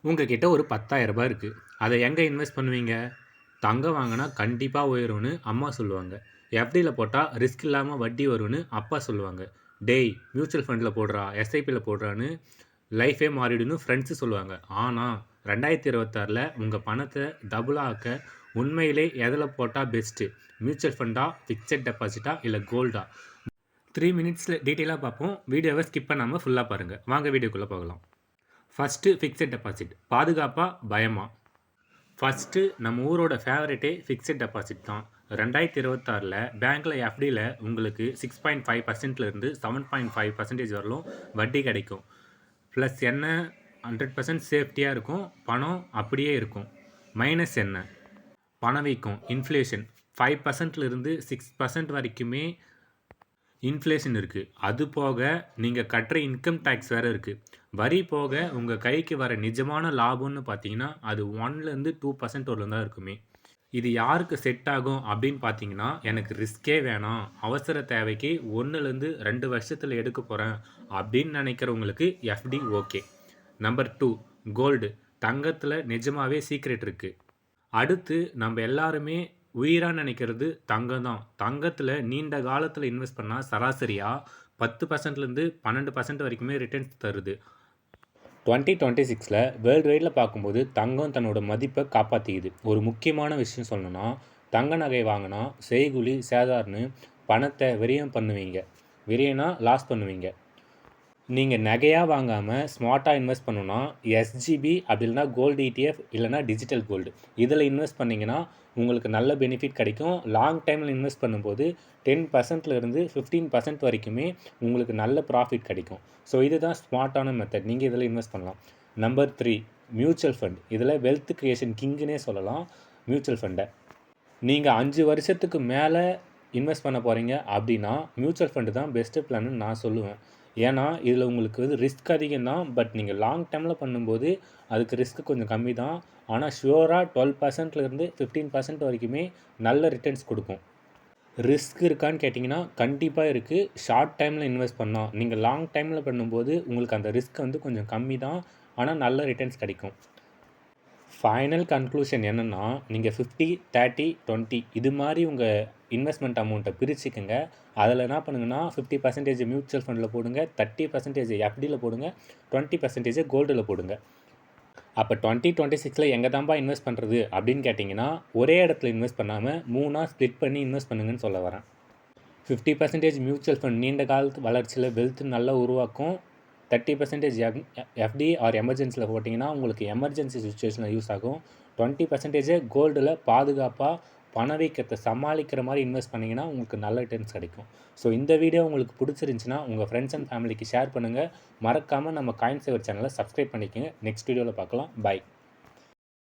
உங்ககிட்ட ஒரு 10,000 இருக்குது. அதை எங்கே இன்வெஸ்ட் பண்ணுவீங்க? தங்கம் வாங்கினா கண்டிப்பாக உயரும்னு அம்மா சொல்லுவாங்க. எஃப்டியில் போட்டால் ரிஸ்க் இல்லாமல் வட்டி வரும்னு அப்பா சொல்லுவாங்க. டேய், மியூச்சுவல் ஃபண்டில் போடுறா, எஸ்ஐபியில் போடுறான்னு லைஃபே மாறிடுன்னு ஃப்ரெண்ட்ஸு சொல்லுவாங்க. ஆனால் 2026ல் உங்கள் பணத்தை டபுளாக ஆக்க உண்மையிலே எதில் போட்டால் பெஸ்ட்டு? மியூச்சுவல் ஃபண்டா, ஃபிக்ஸட் டெபாசிட்டா, இல்லை கோல்டா? 3 மினிட்ஸில் டீட்டெயிலாக பார்ப்போம். வீடியோவை ஸ்கிப் பண்ணாமல் ஃபுல்லாக பாருங்கள். வாங்க வீடியோக்குள்ளே போகலாம். First fixed deposit. பாதுகாப்பா, பயமா? ஃபஸ்ட்டு நம்ம ஊரோட ஃபேவரட்டே ஃபிக்ஸட் டெபாசிட் தான். 2026ல் பேங்க்கில் எஃப்டியில் உங்களுக்கு 6.5%லேருந்து 7.5% வரலும் வட்டி கிடைக்கும். ப்ளஸ் என்ன, 100% சேஃப்டியாக இருக்கும். பணம் அப்படியே இருக்கும். மைனஸ் என்ன? பணவீக்கம், இன்ஃப்ளேஷன் 5%லேருந்து 6% வரைக்குமே இன்ஃப்ளேஷன் இருக்குது. அது போக நீங்கள் கட்டுற இன்கம் டேக்ஸ் வேறு இருக்குது. வரி போக உங்கள் கைக்கு வர நிஜமான லாபம்னு பார்த்தீங்கன்னா அது 1லேருந்து 2% வரலும் தான் இருக்குமே. இது யாருக்கு செட் ஆகும் அப்படின்னு பார்த்தீங்கன்னா, எனக்கு ரிஸ்கே வேணாம், அவசர தேவைக்கு 1லேருந்து 2 வருஷத்தில் எடுக்க போகிறேன் அப்படின்னு நினைக்கிறவங்களுக்கு எஃப்டி ஓகே. Number 2, gold. தங்கத்தில் நிஜமாகவே சீக்ரெட் இருக்குது. அடுத்து நம்ம எல்லாருமே உயிராக நினைக்கிறது தங்கம் தான். தங்கத்தில் நீண்ட காலத்தில் இன்வெஸ்ட் பண்ணால் சராசரியாக 10%லேருந்து 12% வரைக்குமே ரிட்டர்ன்ஸ் தருது. 2026ல் வேர்ல்டு வைடில் பார்க்கும்போது தங்கம் தன்னோட மதிப்பை காப்பாற்றிக்குது. ஒரு முக்கியமான விஷயம் சொல்லணும்னா, தங்க நகை வாங்கினா செய்கூலி சேதாரன்னு பணத்தை விரயம் பண்ணுவீங்க. விரயம்னா லாஸ் பண்ணுவீங்க. நீங்கள் நகையாக வாங்காமல் ஸ்மார்ட்டாக இன்வெஸ்ட் பண்ணணுன்னா எஸ்ஜிபி, அப்படி இல்லைனா கோல்டு ETF, இல்லைனா டிஜிட்டல் கோல்டு, இதில் இன்வெஸ்ட் பண்ணிங்கன்னா உங்களுக்கு நல்ல பெனிஃபிட் கிடைக்கும். லாங் டைமில் இன்வெஸ்ட் பண்ணும்போது 10%லேருந்து 15% வரைக்குமே உங்களுக்கு நல்ல ப்ராஃபிட் கிடைக்கும். ஸோ இதுதான் ஸ்மார்ட்டான மெத்தட். நீங்கள் இதில் இன்வெஸ்ட் பண்ணலாம். Number 3, mutual fund. இதில் வெல்த் க்ரியேஷன் கிங்குன்னே சொல்லலாம் மியூச்சுவல் ஃபண்டை. நீங்கள் 5 வருஷத்துக்கு மேலே இன்வெஸ்ட் பண்ண போகிறீங்க அப்படின்னா மியூச்சுவல் ஃபண்டு தான் பெஸ்ட்டு பிளான்னு நான் சொல்லுவேன். ஏன்னா இதில் உங்களுக்கு ரிஸ்க் அதிகம் தான். பட் நீங்கள் லாங் டேர்மில் பண்ணும்போது அதுக்கு ரிஸ்க் கொஞ்சம் கம்மி தான். ஆனால் ஷுவராக 12%லேருந்து 15% வரைக்குமே நல்ல ரிட்டர்ன்ஸ் கொடுக்கும். ரிஸ்க் இருக்கான்னு கேட்டிங்கன்னா கண்டிப்பாக இருக்குது. ஷார்ட் டைமில் இன்வெஸ்ட் பண்ணால், நீங்கள் லாங் டைமில் பண்ணும்போது உங்களுக்கு அந்த ரிஸ்க் கொஞ்சம் கம்மி தான். ஆனால் நல்ல ரிட்டர்ன்ஸ் கிடைக்கும். ஃபைனல் கன்க்ளூஷன் என்னென்னா, நீங்கள் 50, 30, 20 இது மாதிரி உங்கள் இன்வெஸ்ட்மெண்ட் அமௌண்ட்டை பிரிச்சுக்கோங்க. அதில் என்ன பண்ணுங்கன்னா 50% மியூச்சுவல் ஃபண்டில் போடுங்க, 30% எஃப்டியில் போடுங்க, 20% கோல்டில் போடுங்க. அப்போ 2026ல் எங்கே தான்ப்பா இன்வெஸ்ட் பண்ணுறது அப்படின்னு கேட்டிங்கன்னா, ஒரே இடத்துல இன்வெஸ்ட் பண்ணாமல் 3ஆக ஸ்ப்ளிட் பண்ணி இன்வெஸ்ட் பண்ணுங்கன்னு சொல்ல வரேன். 50% மியூச்சுவல் ஃபண்ட் நீண்ட காலத்து வளர்ச்சியில் வெல்த் நல்லா உருவாக்கும். 30% எஃப்டி ஆர் எமர்ஜென்சியில் போட்டிங்கன்னா உங்களுக்கு எமர்ஜென்சி சுச்சுவேஷனில் யூஸ் ஆகும். 20% கோல்டில் பாதுகாப்பாக பணவீக்கத்தை சமாளிக்கிற மாதிரி இன்வெஸ்ட் பண்ணிங்கன்னா உங்களுக்கு நல்ல ரிட்டர்ன்ஸ் கிடைக்கும். ஸோ இந்த வீடியோ உங்களுக்கு பிடிச்சிருந்துச்சின்னா உங்கள் ஃப்ரெண்ட்ஸ் அண்ட் ஃபேமிலிக்கு ஷேர் பண்ணுங்கள். மறக்காமல் நம்ம காயின் சேவர் சேனலை சப்ஸ்கிரைப் பண்ணிக்கோங்க. நெக்ஸ்ட் வீடியோவில் பார்க்கலாம். பை.